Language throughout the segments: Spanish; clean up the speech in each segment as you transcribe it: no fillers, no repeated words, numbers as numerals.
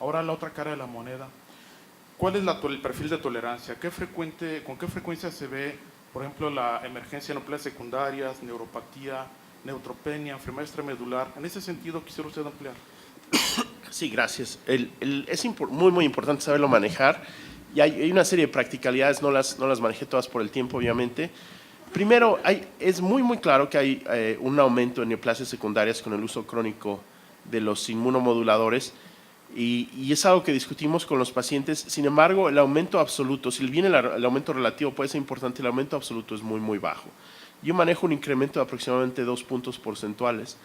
Ahora la otra cara de la moneda. ¿Cuál es el perfil de tolerancia? ¿Con qué frecuencia se ve, por ejemplo, la emergencia de neoplasias secundarias, neuropatía, neutropenia, enfermedad extramedular? En ese sentido, quisiera usted ampliar. Sí, gracias. Es muy, muy importante saberlo manejar. Y hay una serie de practicalidades, no las manejé todas por el tiempo, obviamente. Primero, es muy, muy claro que hay un aumento en neoplasias secundarias con el uso crónico de los inmunomoduladores y es algo que discutimos con los pacientes. Sin embargo, el aumento absoluto, si bien el aumento relativo puede ser importante, el aumento absoluto es muy, muy bajo. Yo manejo un incremento de aproximadamente 2 puntos porcentuales.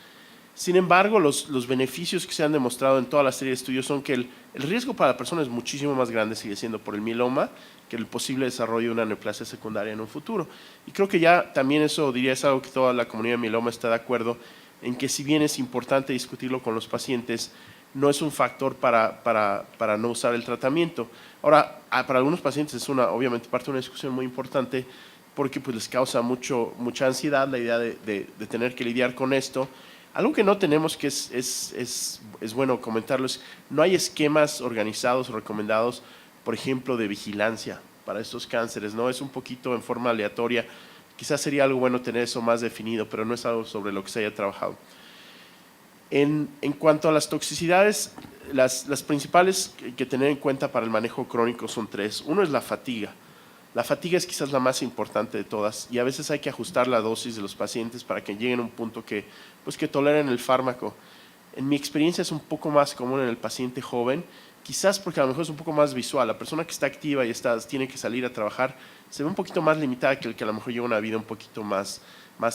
Sin embargo, los beneficios que se han demostrado en toda la serie de estudios son que el riesgo para la persona es muchísimo más grande, sigue siendo por el mieloma, que el posible desarrollo de una neoplasia secundaria en un futuro. Y creo que ya también eso, diría, es algo que toda la comunidad de mieloma está de acuerdo en que si bien es importante discutirlo con los pacientes, no es un factor para no usar el tratamiento. Ahora, para algunos pacientes es obviamente parte de una discusión muy importante porque pues, les causa mucha ansiedad la idea de tener que lidiar con esto. Algo que no tenemos, que es bueno comentarlo, es no hay esquemas organizados o recomendados, por ejemplo, de vigilancia para estos cánceres, ¿no? Es un poquito en forma aleatoria. Quizás sería algo bueno tener eso más definido, pero no es algo sobre lo que se haya trabajado. En cuanto a las toxicidades, las principales que tener en cuenta para el manejo crónico son 3. Uno es la fatiga. La fatiga es quizás la más importante de todas y a veces hay que ajustar la dosis de los pacientes para que lleguen a un punto que toleren el fármaco. En mi experiencia es un poco más común en el paciente joven, quizás porque a lo mejor es un poco más visual. La persona que está activa y tiene que salir a trabajar se ve un poquito más limitada que el que a lo mejor lleva una vida un poquito más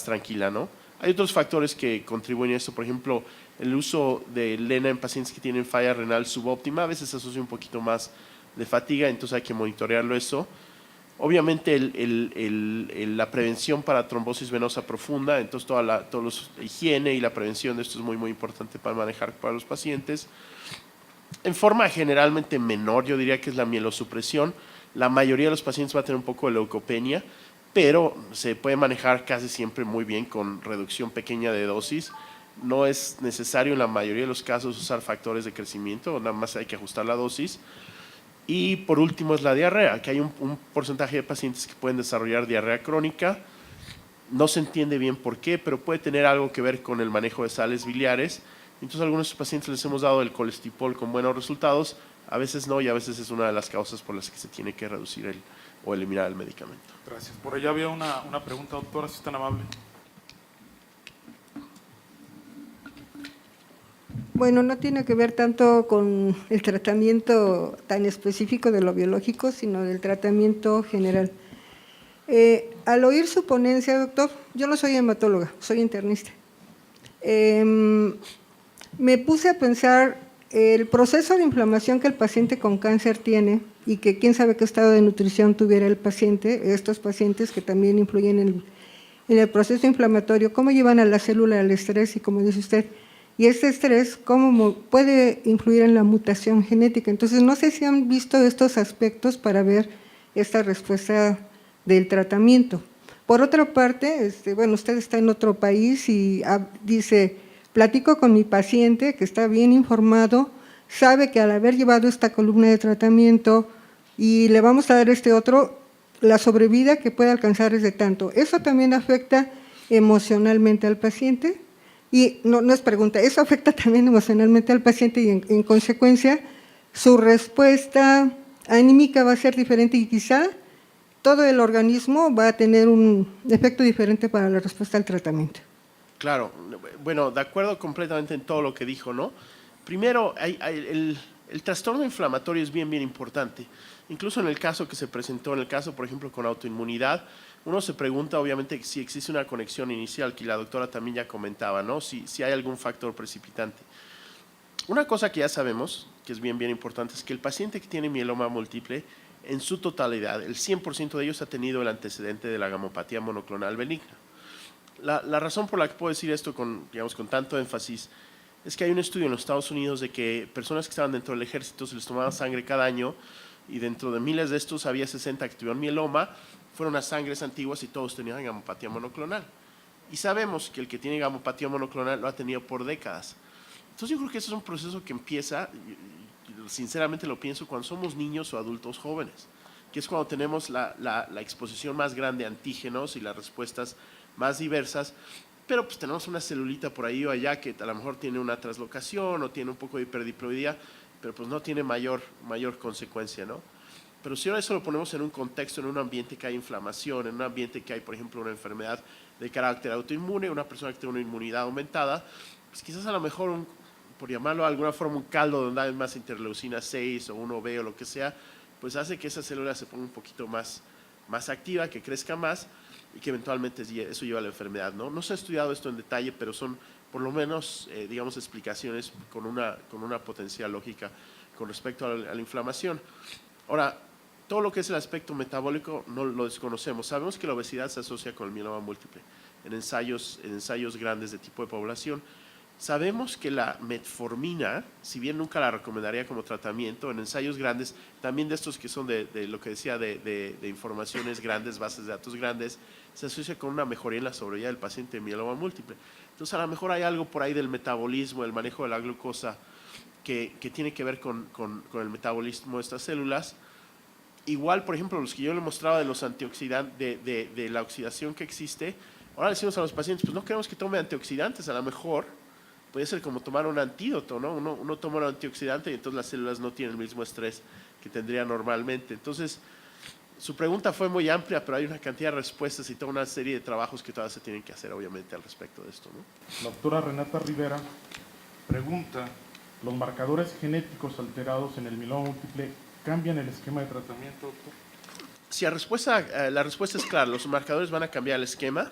tranquila, ¿no? Hay otros factores que contribuyen a esto, por ejemplo, el uso de lena en pacientes que tienen falla renal subóptima a veces se asocia un poquito más de fatiga, entonces hay que monitorearlo eso. Obviamente la prevención para trombosis venosa profunda, entonces toda la higiene y la prevención de esto es muy, muy importante para manejar para los pacientes. En forma generalmente menor, yo diría que es la mielosupresión. La mayoría de los pacientes va a tener un poco de leucopenia, pero se puede manejar casi siempre muy bien con reducción pequeña de dosis. No es necesario en la mayoría de los casos usar factores de crecimiento, nada más hay que ajustar la dosis. Y por último es la diarrea, que hay un porcentaje de pacientes que pueden desarrollar diarrea crónica. No se entiende bien por qué, pero puede tener algo que ver con el manejo de sales biliares. Entonces a algunos pacientes les hemos dado el colestipol con buenos resultados, a veces no, y a veces es una de las causas por las que se tiene que reducir o eliminar el medicamento. Gracias. Por allá había una pregunta, doctora, si es tan amable. Bueno, no tiene que ver tanto con el tratamiento tan específico de lo biológico, sino del tratamiento general. Al oír su ponencia, doctor, yo no soy hematóloga, soy internista. Me puse a pensar el proceso de inflamación que el paciente con cáncer tiene y que quién sabe qué estado de nutrición tuviera el paciente, estos pacientes que también influyen en el proceso inflamatorio, cómo llevan a la célula al estrés y como dice usted, y este estrés cómo puede influir en la mutación genética. Entonces, no sé si han visto estos aspectos para ver esta respuesta del tratamiento. Por otra parte, bueno, usted está en otro país y dice, platico con mi paciente que está bien informado, sabe que al haber llevado esta columna de tratamiento y le vamos a dar este otro, la sobrevida que puede alcanzar es de tanto. ¿Eso también afecta emocionalmente al paciente? Y no es pregunta, eso afecta también emocionalmente al paciente y en consecuencia su respuesta anímica va a ser diferente y quizá todo el organismo va a tener un efecto diferente para la respuesta al tratamiento. Claro, bueno, de acuerdo completamente en todo lo que dijo, ¿no? Primero, el trastorno inflamatorio es bien, bien importante. Incluso en el caso que se presentó, en el caso, por ejemplo, con autoinmunidad, uno se pregunta, obviamente, si existe una conexión inicial, que la doctora también ya comentaba, ¿no? Si hay algún factor precipitante. Una cosa que ya sabemos, que es bien, bien importante, es que el paciente que tiene mieloma múltiple, en su totalidad, el 100% de ellos ha tenido el antecedente de la gamopatía monoclonal benigna. La razón por la que puedo decir esto con tanto énfasis es que hay un estudio en los Estados Unidos de que personas que estaban dentro del ejército se les tomaba sangre cada año y dentro de miles de estos había 60 que tuvieron mieloma, fueron a sangres antiguas y todos tenían gamopatía monoclonal. Y sabemos que el que tiene gamopatía monoclonal lo ha tenido por décadas. Entonces yo creo que eso es un proceso que empieza, sinceramente lo pienso, cuando somos niños o adultos jóvenes, que es cuando tenemos la exposición más grande a antígenos y las respuestas más diversas, pero pues tenemos una celulita por ahí o allá que a lo mejor tiene una traslocación o tiene un poco de hiperdiploidía, pero pues no tiene mayor consecuencia, ¿no? Pero si ahora eso lo ponemos en un contexto, en un ambiente que hay inflamación, en un ambiente que hay, por ejemplo, una enfermedad de carácter autoinmune, una persona que tiene una inmunidad aumentada, pues quizás a lo mejor, por llamarlo de alguna forma, un caldo donde hay más interleucina 6 o 1B o lo que sea, pues hace que esa célula se ponga un poquito más activa, que crezca más y que eventualmente eso lleva a la enfermedad, ¿no? No se ha estudiado esto en detalle, pero son por lo menos, digamos, explicaciones con una potencial lógica con respecto a la inflamación. Ahora, todo lo que es el aspecto metabólico no lo desconocemos. Sabemos que la obesidad se asocia con el mieloma múltiple en ensayos grandes de tipo de población. Sabemos que la metformina, si bien nunca la recomendaría como tratamiento, en ensayos grandes, también de estos que son de lo que decía, de informaciones grandes, bases de datos grandes, se asocia con una mejoría en la sobrevida del paciente de mieloma múltiple. Entonces, a lo mejor hay algo por ahí del metabolismo, el manejo de la glucosa, que tiene que ver con el metabolismo de estas células. Igual, por ejemplo, los que yo le mostraba de los antioxidantes, de la oxidación que existe, ahora le decimos a los pacientes, pues no queremos que tome antioxidantes, a lo mejor puede ser como tomar un antídoto, ¿no? Uno toma un antioxidante y entonces las células no tienen el mismo estrés que tendría normalmente. Entonces, su pregunta fue muy amplia, pero hay una cantidad de respuestas y toda una serie de trabajos que todavía se tienen que hacer, obviamente, al respecto de esto, ¿no? La doctora Renata Rivera pregunta, ¿los marcadores genéticos alterados en el mieloma múltiple cambian el esquema de tratamiento, doctor? Si la respuesta es clara, los marcadores van a cambiar el esquema.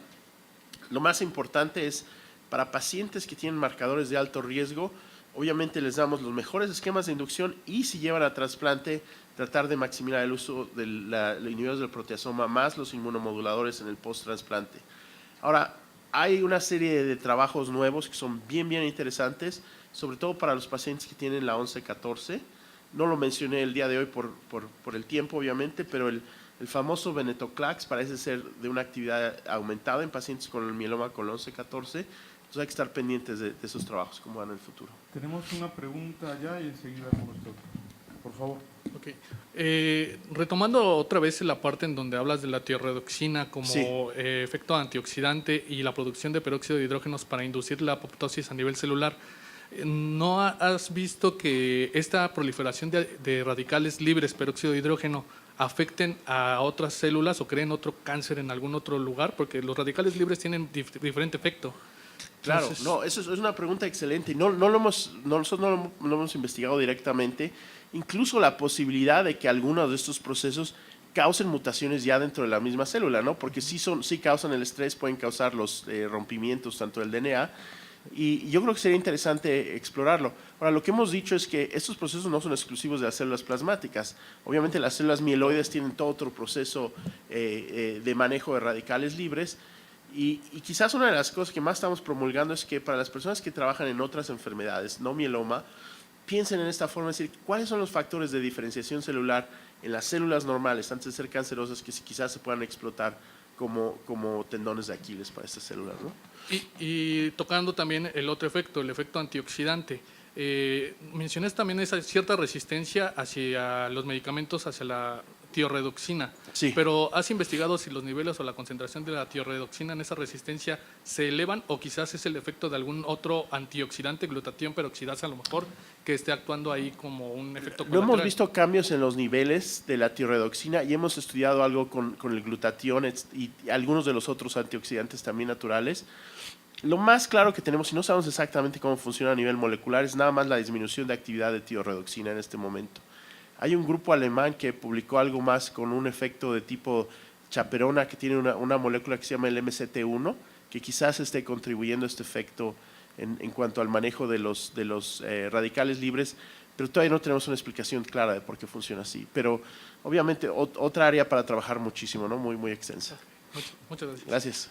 Lo más importante es, para pacientes que tienen marcadores de alto riesgo, obviamente les damos los mejores esquemas de inducción y si llevan a trasplante, tratar de maximizar el uso de los inhibidores del proteasoma más los inmunomoduladores en el post-trasplante. Ahora, hay una serie de trabajos nuevos que son bien interesantes, sobre todo para los pacientes que tienen la 11-14. No lo mencioné el día de hoy por el tiempo, obviamente, pero el famoso venetoclax parece ser de una actividad aumentada en pacientes con el mieloma con la 11-14. Entonces hay que estar pendientes de esos trabajos, cómo van en el futuro. Tenemos una pregunta allá y enseguida con usted. Por favor. Okay. Retomando otra vez la parte en donde hablas de la tiorredoxina como sí. Efecto antioxidante y la producción de peróxido de hidrógenos para inducir la apoptosis a nivel celular, ¿no has visto que esta proliferación de radicales libres peróxido de hidrógeno afecten a otras células o creen otro cáncer en algún otro lugar? Porque los radicales libres tienen diferente efecto. Claro, Entonces, no, eso es una pregunta excelente. Nosotros no lo hemos investigado directamente. Incluso la posibilidad de que algunos de estos procesos causen mutaciones ya dentro de la misma célula, ¿no? Porque sí causan el estrés, pueden causar los rompimientos tanto del DNA. Y yo creo que sería interesante explorarlo. Ahora, lo que hemos dicho es que estos procesos no son exclusivos de las células plasmáticas. Obviamente las células mieloides tienen todo otro proceso de manejo de radicales libres. Y quizás una de las cosas que más estamos promulgando es que para las personas que trabajan en otras enfermedades, no mieloma, piensen en esta forma, es decir, ¿cuáles son los factores de diferenciación celular en las células normales antes de ser cancerosas que quizás se puedan explotar como tendones de Aquiles para estas células, ¿no? Y tocando también el otro efecto, el efecto antioxidante. Mencionas también esa cierta resistencia hacia los medicamentos, hacia la tiorredoxina. Sí. Pero ¿has investigado si los niveles o la concentración de la tiorredoxina en esa resistencia se elevan o quizás es el efecto de algún otro antioxidante, glutatión peroxidasa a lo mejor, que esté actuando ahí como un efecto colateral? No hemos visto cambios en los niveles de la tiorredoxina y hemos estudiado algo con el glutatión y algunos de los otros antioxidantes también naturales. Lo más claro que tenemos, y no sabemos exactamente cómo funciona a nivel molecular, es nada más la disminución de actividad de tiorredoxina en este momento. Hay un grupo alemán que publicó algo más con un efecto de tipo chaperona que tiene una molécula que se llama el MCT1, que quizás esté contribuyendo a este efecto en cuanto al manejo de los radicales libres, pero todavía no tenemos una explicación clara de por qué funciona así. Pero obviamente otra área para trabajar muchísimo, ¿no? Muy extensa. Muchas gracias. Gracias.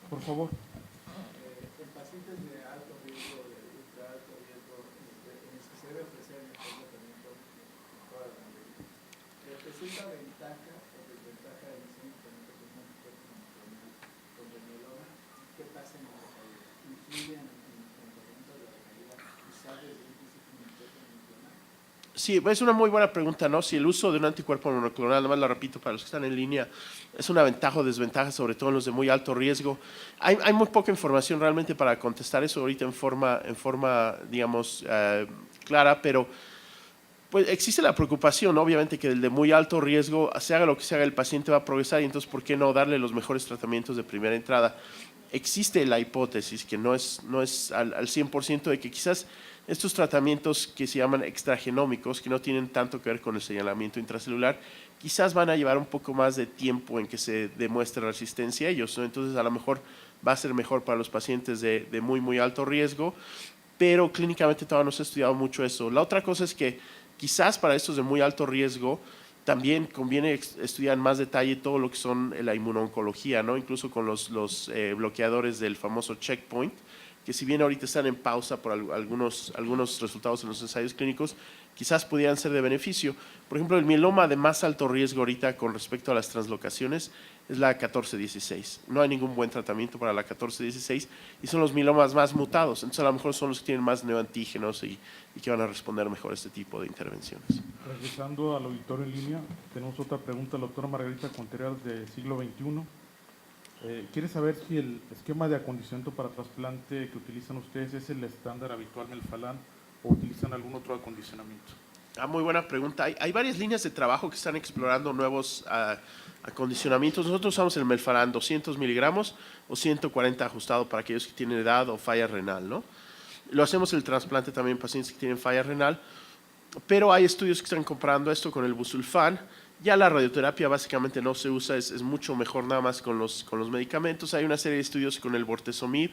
Por favor. En pacientes de alto riesgo, de ultra alto riesgo, en los que se debe ofrecer el mejor tratamiento en toda la pandemia, ¿representa ventaja o desventaja de iniciar un tratamiento con el mieloma? ¿Qué pasa en la recaída? ¿Influye en el tratamiento de la recaída? ¿Y sabes de un principio en el mieloma? Sí, es una muy buena pregunta, ¿no? Si el uso de un anticuerpo monoclonal, nada más lo repito para los que están en línea, es una ventaja o desventaja, sobre todo en los de muy alto riesgo. Hay muy poca información realmente para contestar eso ahorita en forma digamos, clara, pero pues existe la preocupación, obviamente, que el de muy alto riesgo, se haga lo que se haga, el paciente va a progresar y entonces, ¿por qué no darle los mejores tratamientos de primera entrada? Existe la hipótesis, que no es al 100%, de que quizás estos tratamientos que se llaman extragenómicos, que no tienen tanto que ver con el señalamiento intracelular, quizás van a llevar un poco más de tiempo en que se demuestre resistencia a ellos, ¿no? Entonces, a lo mejor va a ser mejor para los pacientes de muy alto riesgo, pero clínicamente todavía no se ha estudiado mucho eso. La otra cosa es que quizás para estos de muy alto riesgo también conviene estudiar en más detalle todo lo que son la inmunoncología, ¿no? Incluso con los bloqueadores del famoso checkpoint, que si bien ahorita están en pausa por algunos resultados en los ensayos clínicos, quizás pudieran ser de beneficio. Por ejemplo, el mieloma de más alto riesgo ahorita con respecto a las translocaciones es la 14-16. No hay ningún buen tratamiento para la 14-16 y son los mielomas más mutados. Entonces, a lo mejor son los que tienen más neoantígenos y que van a responder mejor a este tipo de intervenciones. Regresando al auditorio en línea, tenemos otra pregunta, la doctora Margarita Contreras, de Siglo XXI. Quiere saber si el esquema de acondicionamiento para trasplante que utilizan ustedes es el estándar habitual Melphalan o utilizan algún otro acondicionamiento. Muy buena pregunta. Hay varias líneas de trabajo que están explorando nuevos acondicionamientos. Nosotros usamos el Melphalan 200 miligramos o 140 ajustado para aquellos que tienen edad o falla renal, ¿no? Lo hacemos el trasplante también en pacientes que tienen falla renal, pero hay estudios que están comparando esto con el busulfán. Ya la radioterapia básicamente no se usa, es mucho mejor nada más con los medicamentos. Hay una serie de estudios con el bortezomib,